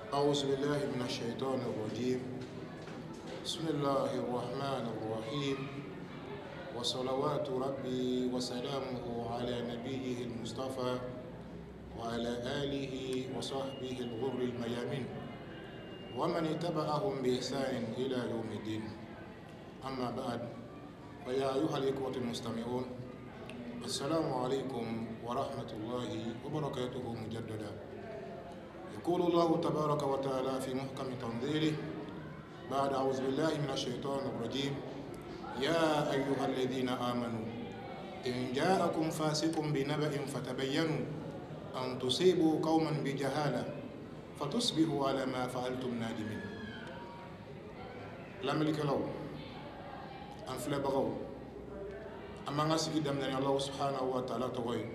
أعوذ بالله من الشيطان الرجيم. بسم الله الرحمن الرحيم، وصلوات ربي وسلامه على نبيه المصطفى وعلى آله وصحبه الغر الميامين ومن اتبعهم بإحسان إلى يوم الدين. أما بعد، فيا أيها الإخوة المستمعون، السلام عليكم ورحمة الله وبركاته مجددا. يقول الله تبارك وتعالى في محكم تنزيله بعد أعوذ بالله من الشيطان الرجيم: يا أيها الذين آمنوا إن جاءكم فاسق بنبأ فتبينوا أن تصيبوا قوما بجهالة فتصبحوا على ما فعلتم نادمين. لملك له أنفل بغو أما نسي دمنا الله سبحانه وتعالى تغير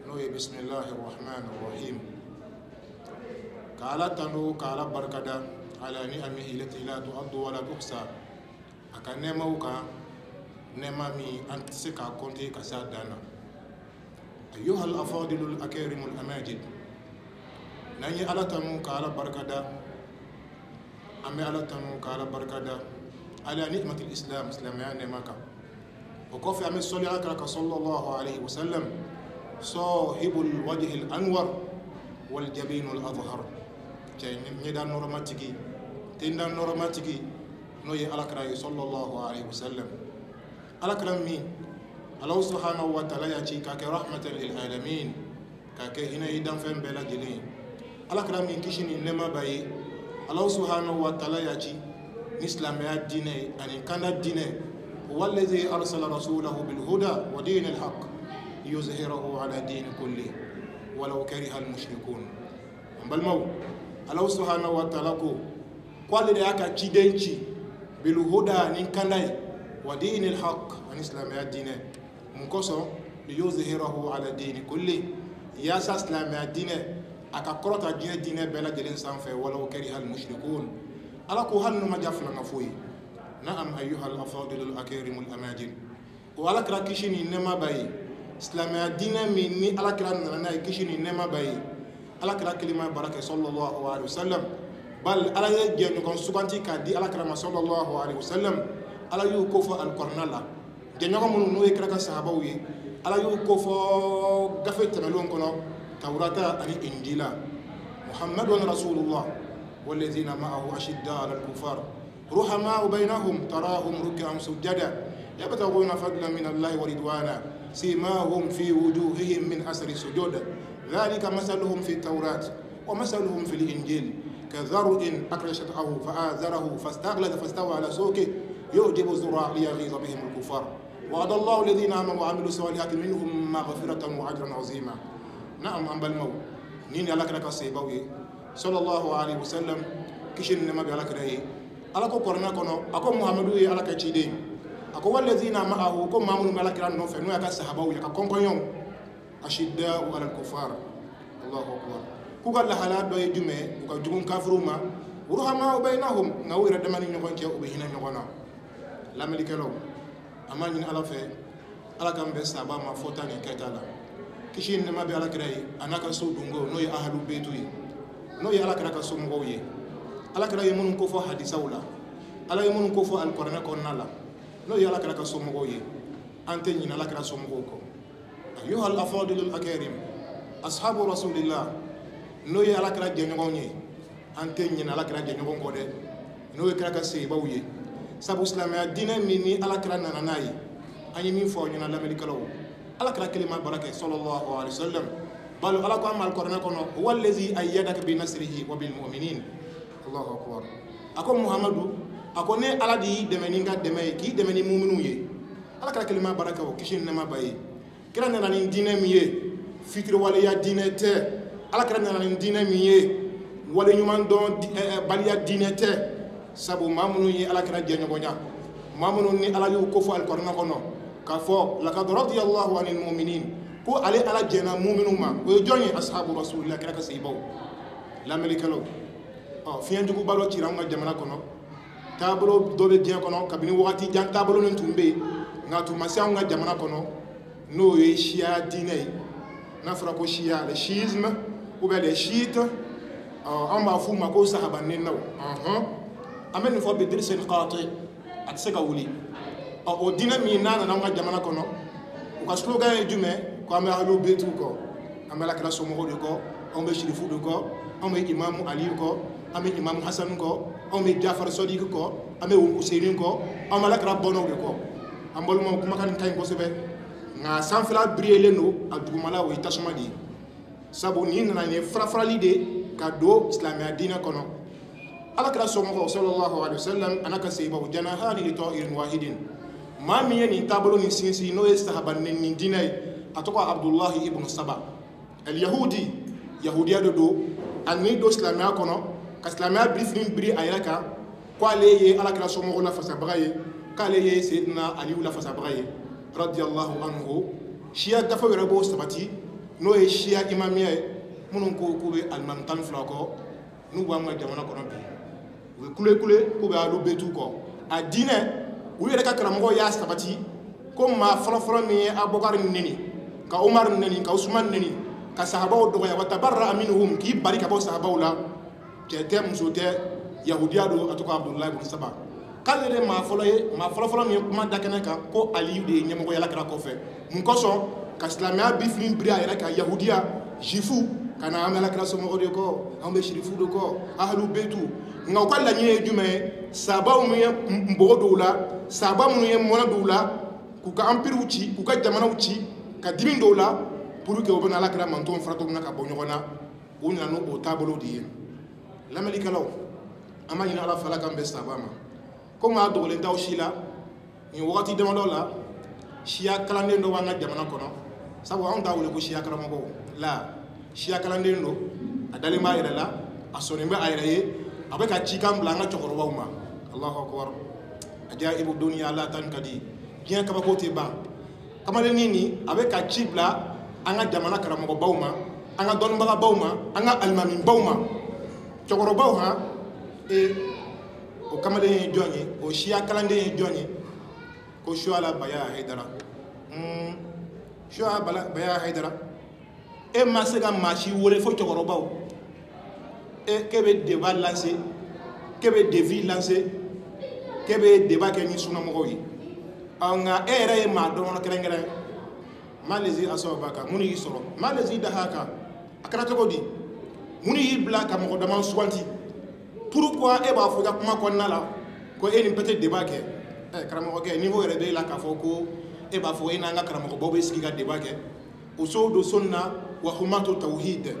نوي. بسم الله الرحمن الرحيم. كالا تنو كالا بركدا على نعمه التي لا تعد ولا تحصى. أكا نموكا نمامي أنت سكا كونتي كسادانا. أيها الأفاضل الأكارم الأماجد، ناني على تنو كالا بركدا أمي على تنو كالا بركدا على نعمة الإسلام إسلاميان نماكا وكوفي أمي صلي عليك صلى الله عليه وسلم صاحب الوجه الأنور والجبين الأظهر. نيدان نورماتيكي تندان نورماتيكي نوي على صلى الله عليه وسلم. على كلام مين؟ الله سبحانه وتعالى يأتي كاك رحمة للعالمين كاك هنا يدان فين بلا جلين. على كلام مين كيشني نما باي الله سبحانه وتعالى يأتي نسلم يا ديني أن كان الدين هو الذي أرسل رسوله بالهدى ودين الحق ليظهره على دين كله ولو كره المشركون. بالمو الله سبحانه وتعالى قال لك تشيدنشي بالهدى ان كان ودين الحق ان اسلام يا دين منكسو ليظهره على دين كله يا اسلام يا دين اكاكروتا دين بلا دين سانفه ولو كره المشركون. على كوهن ما جافنا نفوي. نعم ايها الافاضل الاكارم الاماجد، وعلى كراكيشني انما باي اسلام يا دين مني على كرانا كيشني انما باي على كلا كلمة بركة صلى الله عليه وسلم. بل على يجي نكون سكانتي كدي على كلام صلى الله عليه وسلم على يوكوف القرآن لا جنيكم من نوي كلا كسحابوي على يوكوف قفت ملون كنا توراة أني إنجيلا. محمد رسول الله والذين معه أشداء على الكفار رحماء بينهم تراهم ركعا سجدا يبتغون فضلا من الله ورضوانا سيماهم في وجوههم من أثر السجود ذلك مثلهم في التوراة ومثلهم في الإنجيل كزرع أخرج شطأه فآزره فاستغلظ فاستوى على سوقه يعجب الزراع ليغيظ بهم الكفار. وعد الله الذين آمنوا وعملوا الصالحات منهم مغفرة وأجرا عظيما. نعم أم بالمو نين على كرك السيبوي صلى الله عليه وسلم كشين نما بيعلى كريه على كو كورنا كونو أكو محمد على كتشيدين أكو والذين معه كو مامون على كران نوف نويا كسحبوي ككونكونيون أشداء على الكفار. الله أكبر. كوكا لحالات دوي جمع كوكا جمع كافروما ورحماء بينهم نوير دماني نغن كيو بهنا نغنا لا ملك له أمانين على في على كم بس أبا ما فوتاني كتالا كشين نما بي على كراي أنا كسو دونغو نوي أهل بيتوي نوي على كرا كسو مغوي على كراي منو كوفو حديث أولا على يمنو كوفو القرآن كونالا نوي على كرا كسو مغوي أنتين على كرا سو مغوكو. أيها الأفاضل الأكارم أصحاب رسول الله نوي على كلا جنوني أنتين على كلا جنون كده نوي كلا كسي باوي سبوا إسلام الدين مني على كلا ناناي أني من فوقنا لا ملك له على كلا كلمة بركة صلى الله عليه وسلم. بل على كلام القرآن كنا هو الذي أيدك بنصره وبالمؤمنين. الله أكبر. أكو محمد أكو نه على دي دمنينغا دمي كي دمني مؤمنوي على كلا كلمة بركة وكشين نما باي kira nana ni dine miye fitri wale ya dine te ala kira nana ni dine miye wale nyuman don baliya dine te sabu mamunu yi ala kira je nyogonya mamunu ni ala yu ko fo alqur'an kono ka fo laqad radiyallahu anil mu'minin ko ale ala jena mu'minu ma o joni ashabu rasulillah kira ka seybaw la melikalo fiyan jugu balo ci ranga jamana kono tablo dobe je kono kabini wakati jan tablo nun tumbe ngatu masiya nga jamana kono no ye shia dine na fera ko shia le schisme ou bien les chiites an b'a f'u ma ko sahabanennaw an bɛ nin fɔ bidirisen qati a tɛ se ka wuli o diinɛ min n'a nana an ka jamana kɔnɔ u ka slogan ye jumɛn ko an bɛ ahlu betiw kɔ an bɛ alakira somɔgɔw de kɔ anw bɛ shirifu de kɔ anw bɛ imamu aliyu kɔ an bɛ imamu hasanu kɔ anw bɛ jafar sɔdiki kɔ an bɛ useini kɔ an bɛ alakira bɔnnaw de kɔ an balimaw kumakan nin ka ɲi kosɛbɛ nka sanfɛla biriyelen don a dugumala o ye tasuma de ye sabu nin nana ye farafarali de ka don silamɛya diinɛ kɔnɔ alakira somɔgɔw sallallahu alaihi wasallam ana ka sebaw janahani li ta'irin wahidin maa min ye nin taabolo nin sinsin n'o ye sahabaneni nin diinɛ ye a tɔgɔ abdullahi ibn saba al-yahudi yahudiya de don a ni don silamɛya kɔnɔ ka silamɛya birifini biri a yɛrɛ kan ko ale ye alakira somɔgɔw lafasabaga ye k'ale ye seyidina aliyu lafasabaga ye radiyallahu anhu siya dafa yɛrɛ b'o sabati n'o ye siya imamiya ye minnu ko k'u bɛ alimami 12 kɔ n'u b'an ka jamana kɔnɔ bi u bɛ kule k'u bɛ ahlu betiw kɔ a diinɛ u yɛrɛ ka karamɔgɔ y'a sabati ko maa fɔlɔfɔlɔ min ye abubakar neni ka umar neni ka usman neni ka sahabaw dɔgɔya wa tabarra minhum k'i bari ka bɔ sahabaw la cɛ tɛ muso tɛ yahudiya don a tɔgɔ abdullahi ibn saba k'ale de maa fɔlɔ ye maa fɔlɔfɔlɔ min ye kuma da kɛnɛ kan ko aliyu de ye ɲɛmɔgɔ yalakira kɔfɛ mun kosɔn ka silamɛya bifini biri a yɛrɛ kan yahudiya jifu ka na an bɛ alakira somɔgɔw de kɔ an bɛ shirifu de kɔ ahlu betu nka u ka laɲini ye jumɛn ye sahabaw minnu ye npogo dɔw la sahaba minnu ye mɔnɛ dɔw la k'u ka anpiriw ci k'u ka jamanaw ci ka dimi dɔw la pour que u bɛna alakira mantonw fara cogo min na ka bɔ ɲɔgɔn na u nana n'o taabolo de ye lamɛnnikɛlaw an b'a ɲini ala fɛ ala k'an bɛn sahaba ma komi a dogolen t'aw si la nin wagati damadɔ la siya kalanden dɔ b'an ka jamana kɔnɔ sabu anw t'a wele ko siya karamɔgɔw la siya kalanden don a dalen b'a yɛrɛ la a sɔnnen bɛ a yɛrɛ ye a bɛ ka cikan bila an ka cɛkɔrɔbaw ma alahu akbar ajaibu duniya la tan ka di diɲɛ kabako tɛ ban kamalennin nin a bɛ ka ci bila an ka jamana karamɔgɔbaw ma an ka dɔnnibagabaw ma an ka alimamibaw ma cɛkɔrɔbaw han o kamalen ye jɔn ye o siya kalanden ye jɔn ye ko Shuala Baya Haidara Shuala Baya Haidara e ma se ka maa si wele fo cɛkɔrɔbaw k'e bɛ débat lancer k'e bɛ défi lancer k'e bɛ débat kɛ ni sunnamɔgɔw ye nka e yɛrɛ ye maa dɔn kɛrɛnkɛrɛn maa lezi asaba kan mun y'i sɔrɔ maa lezi daha kan a kɛra cogo di mun y'i bila ka mɔgɔ dama suganti pourquoi e b'a fɔ i ka kuma kɔnɔna la ko e ni peut-être débat kɛ karamɔgɔkɛ niveau yɛrɛ b'e la k'a fɔ ko e b'a fɔ e n'an ka karamɔgɔbaw bɛ sigi ka débat kɛ usul do sunna wa humatu tawhid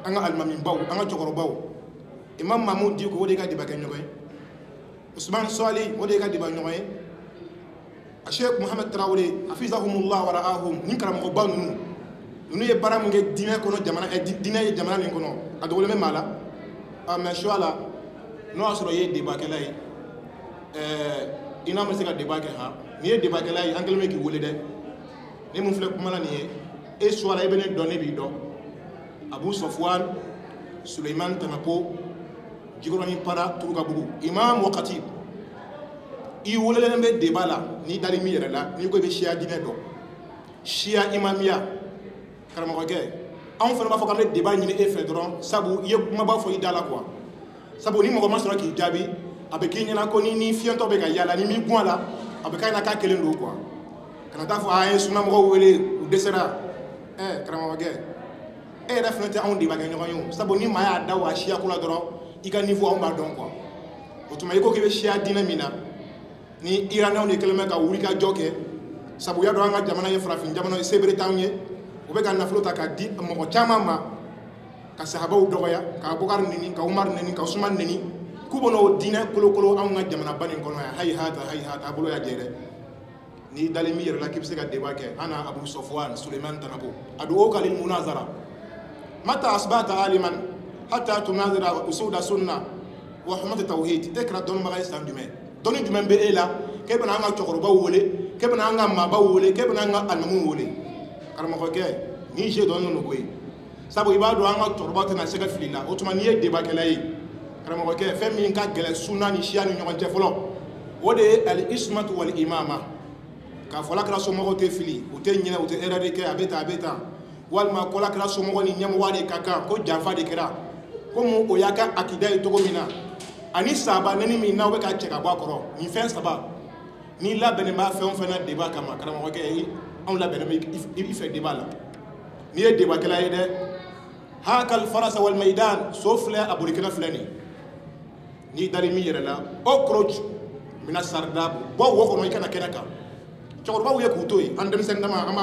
an ka alimamibaw an ka cɛkɔrɔbaw imam Mahmud Diko o de ka débat kɛ ɲɔgɔn ye Usman Sali o de ka débat ɲɔgɔn ye Sheikh Muhammad Traoré hafizahumullah wa ra'ahum ni karamɔgɔba ninnu ye baara min kɛ diinɛ kɔnɔ jamana diinɛ ye jamana min kɔnɔ a dogolen bɛ maa la mais Shuala n'o y'a sɔrɔ i ye débatkɛla ye i n'a ma se ka débat kɛ han n'i ye débatkɛla ye an kɛlen bɛ k'i wele dɛ ne mun filɛ kuma la nin ye e Shuala e bɛ ne dɔn ne b'i dɔn Abu Sofwan Suleiman Tanapo Jikɔrɔni Para Turukabugu imam wa khatib i welelen bɛ débat la n'i dali min yɛrɛ la n'i ko i bɛ siya diinɛ dɔn siya imamiya karamɔgɔkɛ anw fana b'a fɔ k'an bɛ débat ɲini e fɛ dɔrɔn sabu i ye kumaba fɔ i da la quoi sabu ni mɔgɔ ma sɔrɔ k'i jaabi a bɛ k'i ɲɛna ko ni fiɲɛtɔ bɛ ka yaala ni min gun a la a bɛ k'a ɲɛna k'a kelen don quoi kana taa fɔ a ye sunnamɔgɔw wele u dɛsɛra karamɔgɔkɛ e yɛrɛ fana tɛ anw débatkɛ ɲɔgɔn ye o sabu ni maa y'a da wa siya ko la dɔrɔn i ka niveau anw b'a dɔn quoi o tuma i ko k'i bɛ siya diinɛ min na ni iranɛw de kɛlen bɛ ka wuli ka jɔ kɛ sabu ya dɔn an ka jamana ye farafin jamana ye sebere t'anw ye u bɛ ka nafolo ta k'a di mɔgɔ caman ma ka sahabaw dɔgɔya ka Abubakar neni ka Umar neni ka Usman neni k'u bɛ n'o diinɛ kolokolo anw ka jamanaba nin kɔnɔ yan hayihata a bolo y'a jɛ dɛ n'i dalen min yɛrɛ la k'i bɛ se ka débat kɛ an na Abu Sofwan Suleiman Tanabo ad'uka lil munazara mata asbahta aliman hatta tunazira usul sunna wa humat tawhid e kɛra dɔnnibaga ye san jumɛn dɔnni jumɛn bɛ e la k'e bɛna an ka cɛkɔrɔbaw wele k'e bɛna an ka maabaw wele k'e bɛna an ka alimamuw wele karamɔgɔkɛ n'i je dɔnnen don koyi sabu i b'a dɔn an ka cɛkɔrɔbaw tɛna se ka fili la o tuma n'i ye débatkɛla ye karamɔgɔkɛ fɛn min ka gɛlɛn sunna ni siya ni ɲɔgɔn cɛ fɔlɔ o de ye al-ismatu wal imama k'a fɔ alakira somɔgɔw tɛ fili u tɛ ɲinɛ u tɛ erreur kɛ a bɛ tan walima ko alakira somɔgɔw ni ɲɛmɔgɔ de ka kan ko janfa de kɛra comme o y'a ka akida ye togo min na ani saba neni min n'aw bɛ ka cɛ ka bɔ a kɔrɔ nin fɛn saba ni labɛnnen b'a fɛn o fɛn na débat kama karamɔgɔkɛ anw labɛnnen bɛ i fɛ débat la n'i ye débatkɛla ye dɛ hakal farasa wal maidan so filɛ a bolikɛla filɛ nin n'i dali min yɛrɛ la okroch mina sarda bɔ wo kɔnɔ i kana kɛnɛ kan cɛkɔrɔbaw ye k'u to yen an denmisɛnnin dama an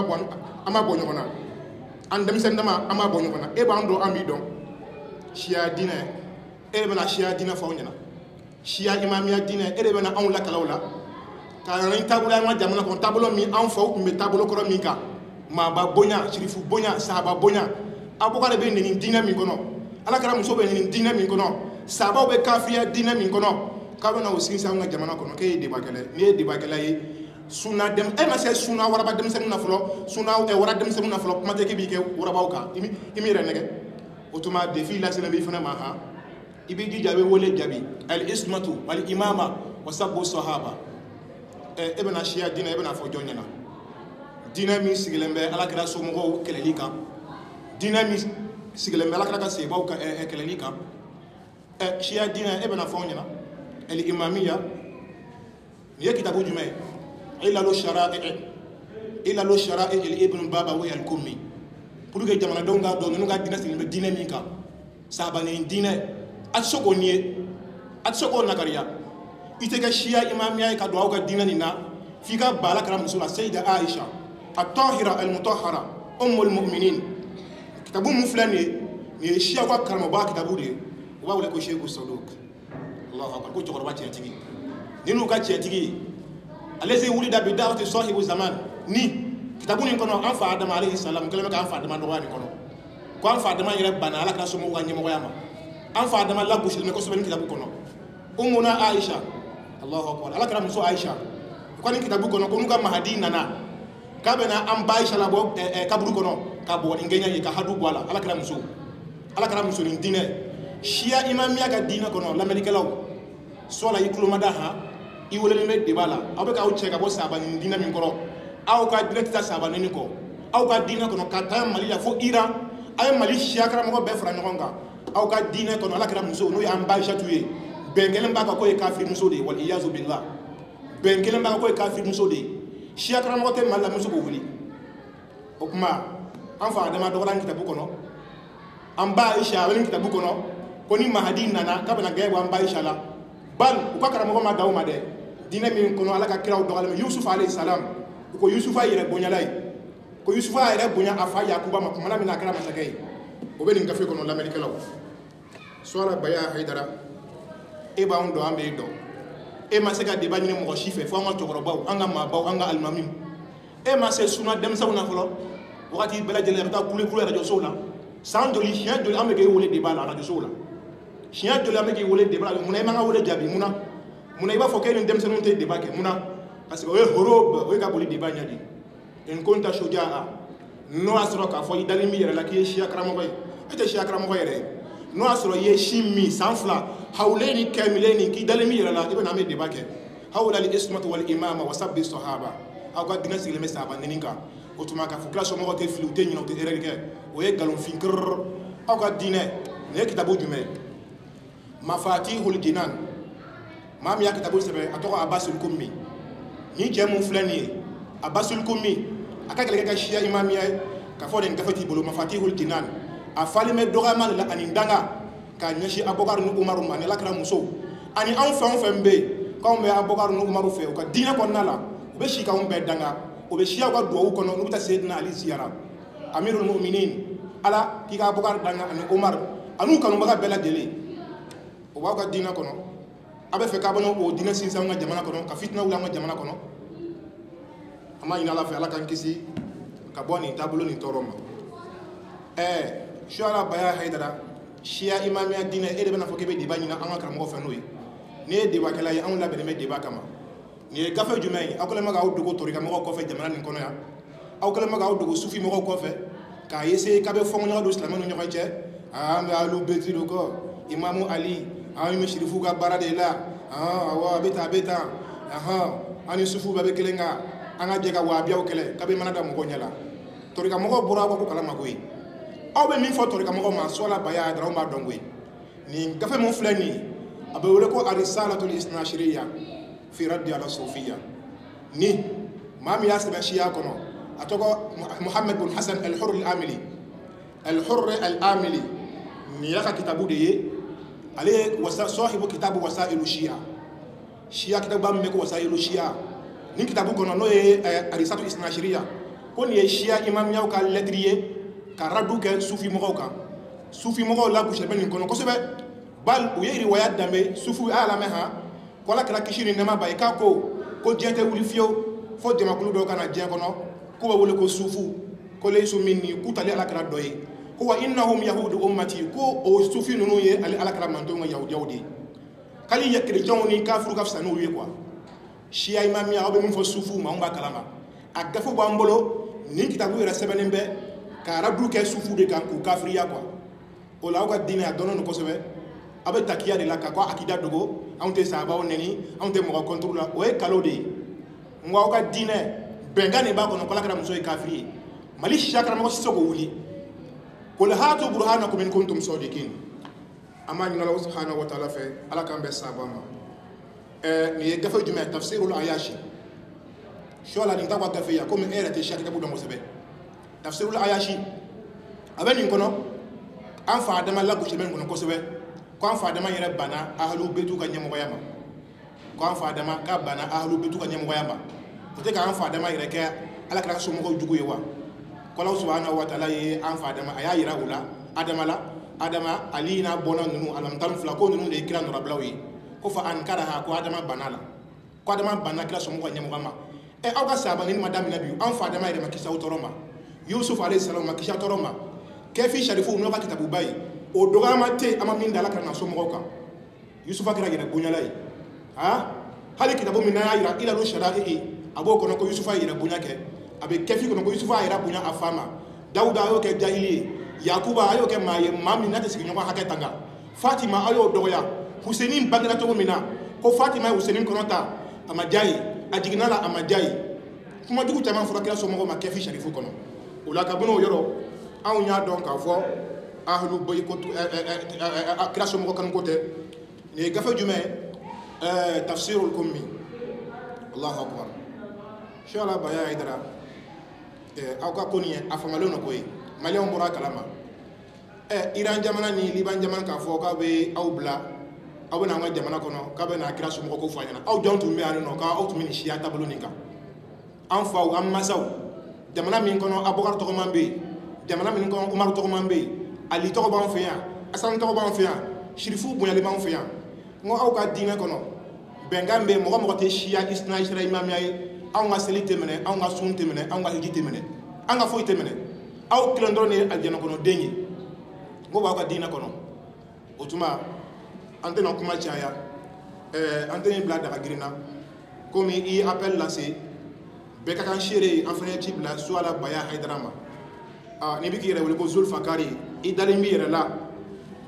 b'a bɔ ɲɔgɔn na an denmisɛnnin dama an b'a bɔ ɲɔgɔn na e b'an dɔn an b'i dɔn siya diinɛ e de bɛna siya diinɛ fɔ aw ɲɛna siya imamiya diinɛ e de bɛna anw lakalaw la ka na ni taabolo an ka jamana kɔnɔ taabolo min anw faw tun bɛ taabolo kɔrɔ min kan maaba bonya sirifu bonya sahaba bonya Abubakar bɛ nin diinɛ min kɔnɔ Alakira muso bɛ nin diinɛ min kɔnɔ sahabaw bɛ kafiya diinɛ min kɔnɔ k'a bɛna o sinsin an ka jamana kɔnɔ k'e ye débatkɛla ye n'i ye débatkɛla ye sunna dem e ma se sunna waraba denmisɛnninw na fɔlɔ sunna wara denmisɛnninw na fɔlɔ kuma tɛ k'i b'i kɛ warabaw kan i m'i yɛrɛ nɛgɛ o tuma défi laselen b'i fana ma han i b'i jija i bɛ wele jaabi al ismatu wal imama wa sabbu sahaba e bɛna siya diinɛ e bɛna fɔ jɔn ɲɛna diinɛ min sigilen bɛ Alakira somɔgɔw kɛlɛli kan diinɛ min sigilen bɛ Alakira ka sebaw kɛlɛli kan siya diinɛ e bɛna fɔ ɲɛna al imamiya nin ye kitabu jumɛn ye ilalu shara'i ibn Babawi al-Kummi pour que jamanadenw k'a dɔn ninnu ka diinɛ sigilen bɛ diinɛ min kan sabanin diinɛ a tɛ se k'o niye a tɛ se k'o nakariya i tɛ kɛ siya imamiya ye ka don aw ka diinɛ nin na f'i ka ban Alakira muso la Sayida Aisha at-Tahira al-Mutahhara ummul mu'minin kitabu mun filɛ nin ye siya ka karamɔgɔba kitabu de ye u b'a wele ko Sheikh Sadok Allahu akbar ko cɛkɔrɔba cɛntigi ni n'u ka cɛntigi ale se wuli da bi da'wati sahibu zaman ni kitabu nin kɔnɔ an fa Adama alayhi salam kɛlen bɛ k'an fa Adama dɔgɔya nin kɔnɔ ko an fa Adama yɛrɛ banna Alakira somɔgɔw ka ɲɛmɔgɔya ma an fa Adama lagosilen bɛ kosɛbɛ nin kitabu kɔnɔ Ummuna Aisha Allahu akbar Alakira muso Aisha u ka nin kitabu kɔnɔ ko n'u ka mahadi nana k'a bɛna an ba Aisha labɔ kaburu kɔnɔ ka bɔ nin gɛɲɛ ye ka hadu bɔ a la Alakira muso nin diinɛ siya imamiya ka diinɛ kɔnɔ lamɛnnikɛlaw sola i tulo ma da han i welelen bɛ débat la aw bɛ k'aw cɛ ka bɔ sahaba nin diinɛ min kɔrɔ aw ka diinɛ tɛ taa sahaba neni kɔ aw ka diinɛ kɔnɔ ka taa Mali la fo Iran a ye Mali siya karamɔgɔ bɛɛ fara ɲɔgɔn kan aw ka diinɛ kɔnɔ Alakira muso n'o ye an ba Aishatu ye bɛn kelen b'a kan k'o ye kafiri muso de ye wal iyazu billah bɛn kelen b'a kan k'o ye kafiri muso de ye siya karamɔgɔ tɛ Mali la muso k'o wuli o kuma an fa Adama dɔgɔyara nin kitabu kɔnɔ an ba Aisha a bɛ nin kitabu kɔnɔ ko ni mahadi nana k'a bɛna gɛn bɔ an ba Aisha la bal u ka karamɔgɔ ma d'aw ma dɛ diinɛ min kɔnɔ Ala ka kiraw dɔgɔyalen bɛ Yusuf alayhi salam u ko Yusufa yɛrɛ bonyala ye ko Yusufa yɛrɛ bonya a fa Yakuba ma kumana min na a kɛra masakɛ ye o bɛ nin gafe kɔnɔ lamɛnnikɛlaw Suara Baya Haidara e b'anw dɔn an b'e dɔn e ma se ka débat ɲini mɔgɔ si fɛ fo an ka cɛkɔrɔbaw an ka maabaw an ka alimamiw e ma se sunna denmisɛnw na fɔlɔ wagati bɛɛ lajɛlen a bɛ taa kule rajosow la san joli siɲɛ joli an bɛ k'e wele débat la rajosow la siɲɛ joli an bɛ k'e wele débat la munna i man ka wele jaabi munna i b'a fɔ k'e ni denmisɛnninw tɛ débat kɛ munna parce que o ye horob o ye ka boli débat ɲɛ de in kunta shujaa n'o y'a sɔrɔ k'a fɔ i dalen min yɛrɛ la k'i ye siya karamɔgɔ ye e tɛ siya karamɔgɔ yɛrɛ ye n'o y'a sɔrɔ i ye si min san fila hawlen ni kɛmilen ni k'i dalen min yɛrɛ la i bɛ na an bɛ débat kɛ hawla li ismatu wal imama wa sabbi sahaba aw ka diinɛ sigilen bɛ sahaba neni kan o tuma k'a fɔ kira somɔgɔw tɛ fili u tɛ ɲinɛ u tɛ erreur kɛ o ye nkalonfin kirrr aw ka diinɛ nin ye kitabu jumɛn mafatihul jinan maa min y'a kitabu sɛbɛn a tɔgɔ Abbasul Kummi ni cɛ mun filɛ nin ye Abbasul Kummi a ka gɛlɛn kɛ siya imamiya ye k'a fɔ nin gafe t'i bolo mafatihul jinan a falen bɛ dɔgɔyama de la ani danga k'a ɲɛsin Abubakar ni Umaru ma ani Alakira musow ani anw fɛn o fɛn bɛ yen k'anw bɛ Abubakar ni Umaru fɛ u ka diinɛ kɔnɔna la u bɛ si k'anw bɛɛ danga o bɛ siyaw ka duwawu kɔnɔ n'u bɛ taa Seydina Ali ziyara Amirul Mu'minin Ala k'i ka Abubakar danga ani Umar an'u kanubaga bɛɛ lajɛlen o b'aw ka diinɛ kɔnɔ a bɛ fɛ k'a bɛ o diinɛ sinsin an ka jamana kɔnɔ ka fitina wuli an ka jamana kɔnɔ an b'a ɲini Ala fɛ Ala k'an kisi ka bɔ nin taabolo nin tɔɔrɔ ma Suara Baya Haidara siya imamiya diinɛ e de bɛna fɔ k'e bɛ débat ɲini an ka karamɔgɔ fɛ n'o ye n'i ye débatkɛla ye anw labɛnnen bɛ débat kama nin ye gafe jumɛn ye aw kɛlen bɛ k'aw dogo torika mɔgɔw kɔfɛ jamana nin kɔnɔ yan aw kɛlen bɛ k'aw dogo sufi mɔgɔw kɔfɛ k'a essayer k'a bɛ fɔnkɔɲɔgɔn don silamɛw ni ɲɔgɔn cɛ an bɛ alu beti de kɔ Imamu Ali an bɛ shirifu ka baara de la awɔ a bɛ tan an ni sufiw bɛɛ bɛ kelen kan an ka jɛ ka wahabiyaw kɛlɛ k'a bɛ mana da mɔgɔw ɲɛ la torika mɔgɔw bɔra aw ka ko kalama koyi aw bɛ min fɔ torika mɔgɔw ma Suara Baya Haidara anw b'a dɔn koyi ni gafe mun filɛ nin ye a bɛ wele ko arisalatul isnashiriya fi raddi ala sufiya ni maa min y'a sɛbɛn siya kɔnɔ a tɔgɔ Muhammad bin Hassan al-Hurr al-Amili ni yɛrɛ ka kitabu de ye ale ye sahibu kitabu wasailu siya kitabu b'a min bɛ ko wasailu siya ni kitabu kɔnɔ n'o ye arisalatul isnashiriya ko nin ye siya imamiyaw ka lɛtiri ye ka radu kɛ sufi mɔgɔw kan sufi mɔgɔw la gosi bɛ nin kɔnɔ kosɛbɛ bal u ye riwaya danbe sufi a lamɛn han ko Ala kira kisi ni nɛɛma ba ye k'a ko diɲɛ tɛ wuli fiyewu fo jamakulu dɔw ka na diɲɛ kɔnɔ k'u bɛ wele ko sufu ko laysu minni k'u tali Ala kira dɔ ye ko wa innahum yahudu ummati ko o sufi ninnu ye Ala kira mantonw ka yahudiyaw de ye k'ale ye kerecɛnw ni kafiriw ka fisa n'olu ye quoi siya imamiya aw bɛ min fɔ sufuw ma anw b'a kalama a gafe b'an bolo nin kitabu yɛrɛ sɛbɛnnen bɛ ka radu kɛ sufu de kan k'u kafiriya quoi o la aw ka diinɛ a dɔnnen don kosɛbɛ aw bɛ takiya de la ka ko akida dogo anw tɛ sahabaw nɛni anw tɛ mɔgɔ contre la o ye kalo de ye n ko aw ka diinɛ bɛnkan de b'a kɔnɔ ko Ala kɛra muso ye kafiri ye Mali siya karamɔgɔ si se k'o wuli qul hatu burhanakum in kuntum sadiqin an b'a ɲini Ala subhanahu wa ta'ala fɛ Ala k'an bɛn sababa ma nin ye gafe jumɛn tafsirul ayashi shola nin ta ka gafe ya komi e yɛrɛ tɛ siya kitabu dɔn kosɛbɛ tafsirul ayashi a bɛ nin kɔnɔ an fa Adama lagosi bɛ nin kɔnɔ kosɛbɛ ko an fa Adama yɛrɛ banna ahlu beitu ka ɲɛmɔgɔya ma ko an fa Adama k'a banna ahlu beitu ka ɲɛmɔgɔya ma o tɛ k'an fa Adama yɛrɛ kɛ Ala kira somɔgɔw jugu ye wa ko Ala subhanahu wa ta'ala ye an fa Adama a y'a yira u la Adama ali n'a bɔnna ninnu alamtan fila ko ninnu de ye kira nɔrabilaw ye ko fa ankaraha ko Adama banna la ko Adama banna kira somɔgɔw ka ɲɛmɔgɔya ma aw ka sabali ma daminɛ bi an fa Adama yɛrɛ ma kisi aw tɔɔrɔ ma Yusuf alayhi salam ma kisi aw tɔɔrɔ ma kɛfi sharifu n'o ka kitabuba ye o dɔgɔyama tɛ an ma min da Ala ka na somɔgɔw kan Yusufa kɛra yɛrɛ bonyala ye hali kitabu min n'a y'a yira ilalu shara'i a b'o kɔnɔ ko Yusufa ye yɛrɛ bonya kɛ a bɛ kɛfi kɔnɔ ko Yusufa yɛrɛ bonya a fa ma Dawuda a y'o kɛ jahili ye Yakuba a y'o kɛ maa ye maa min n'a tɛ sigi ɲɔgɔn hakɛ tanga Fatima a y'o dɔgɔya Hussein bangera cogo min na ko Fatima ye Hussein kɔnɔ ta a ma diya ye a jiginna la a ma diya ye kuma jugu caman fɔra kira somɔgɔw ma kɛfi sharifu kɔnɔ o la kabini o yɔrɔ anw y'a dɔn k'a fɔ ahlu bait ko kira somɔgɔ kanuko tɛ nin ye gafe jumɛn tafsirul kummi Allahu akbar inshallah Baya Haidara aw ka ko nin ye a fangalen don ko ye maliyɛnw bɔra a kalama Iran jamana ni Liban jamana k'a fɔ k'aw bɛ aw bila aw bɛ na an ka jamana kɔnɔ k'a bɛ na kira somɔgɔ ko fɔ a ɲɛna aw jɔn tun bɛ yan nɔ k'aw tun bɛ nin siya taabolo nin kan an faw an masaw jamana min kɔnɔ Abubakar tɔgɔman bɛ yen jamana min kɔnɔ Umaru tɔgɔman bɛ yen Ali tɔgɔ b'an fɛ yan Asan tɔgɔ b'an fɛ yan Shirifu bonyali b'an fɛ yan n ko aw ka diinɛ kɔnɔ bɛnkan bɛ yen mɔgɔ mɔgɔ tɛ siya isnashira imamiya ye anw ka seli tɛ minɛ anw ka sun tɛ minɛ anw ka hiji tɛ minɛ an ka foyi tɛ minɛ aw kelen dɔrɔn de ye alijana kɔnɔ den ye n ko b'aw ka diinɛ kɔnɔ o tuma an tɛna kuma caya an tɛ nin bila daga girinna komi i ye appel lase bɛɛ ka kan seere ye an fana ye ci bila Suala Baya Haidara ma n'i bɛ k'i yɛrɛ wele ko Zulfakari i dalen b'i yɛrɛ la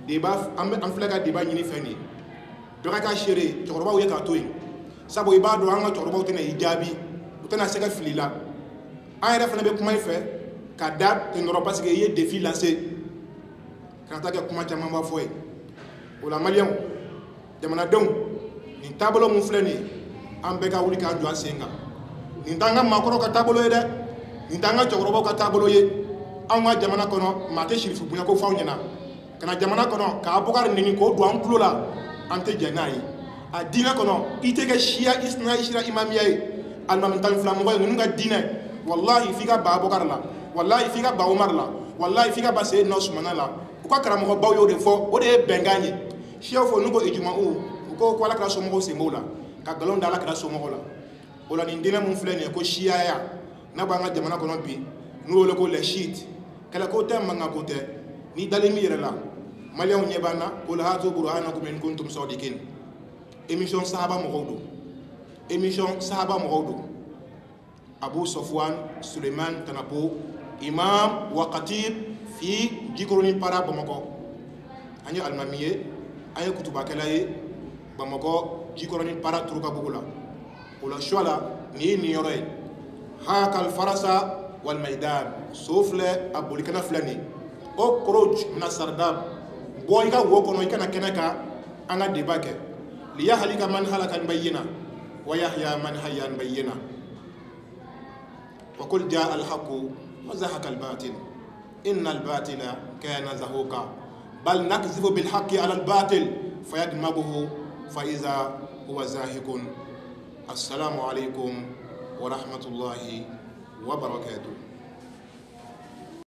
an filɛ ka débat ɲini fɛn de bɛɛ ka kan seere cɛkɔrɔbaw ye k'a to yen sabu i b'a dɔn an ka cɛkɔrɔbaw tɛna i jaabi u tɛna se ka fili la an yɛrɛ fana bɛ kuma i fɛ ka da ten dɔrɔn parce que i ye défi lase kana taa kɛ kuma caman b'a fɔ ye o la maliyɛnw jamanadenw nin taabolo mun filɛ nin ye an bɛɛ ka wuli k'an jɔ an sen kan nin t'an ka maakɔrɔw ka taabolo ye dɛ nin t'an ka cɛkɔrɔbaw ka taabolo ye anw ka jamana kɔnɔ maa tɛ sirifu bonya ko f'aw ɲɛna kana jamana kɔnɔ k'a Abubakar nɛni k'o don an tulo la an tɛ jɛn n'a ye a diinɛ kɔnɔ i tɛ kɛ siya isnashira imamiya ye alimami tan fila mɔgɔ ye ninnu ka diinɛ wallahi f'i ka ba Abubakar la wallahi f'i ka ba Umar la wallahi f'i ka ba Seyidina Usumana la u ka karamɔgɔbaw y'o de fɔ o de ye bɛnkan ye siyaw fɔ n'u ko ijma'u u ko Ala kira somɔgɔw sen b'o la ka nkalon da Ala kira somɔgɔw la o la nin diinɛ mun filɛ nin ye ko siyaya n'a b'an ka jamana kɔnɔ bi n'u wele ko les chiites kɛlɛko tɛ mankanko tɛ n'i dalen b'i yɛrɛ la maliyɛnw ɲɛ b'an na qul hatu burhanakum in kuntum sadiqin émission sahaba mɔgɔw don émission sahaba mɔgɔw don Abu Sofwan Suleiman Tanapo imam wa khatib fi Jikoronin Para Bamakɔ an ye alimami ye an ye kutubakɛla ye Bamakɔ Jikoronin Para Turukabugu la o la choix la nin ye nin yɔrɔ ye hakal farasa wal maidan so filɛ a bolikɛnɛ filɛ nin o Koroj mina Sardab boy ka wo kono ikana kenaka anga debake liyahlika man halaka bayyina wa yahya man hayya bayyina wa qul jaa al haqq wa zahaqa al batil innal batila kana zahuqa bal nakzifu bil haqqi ala al batil fayadmabuhu fa iza huwa zahiqun. Assalamu alaykum wa rahmatullahi wa barakatuh.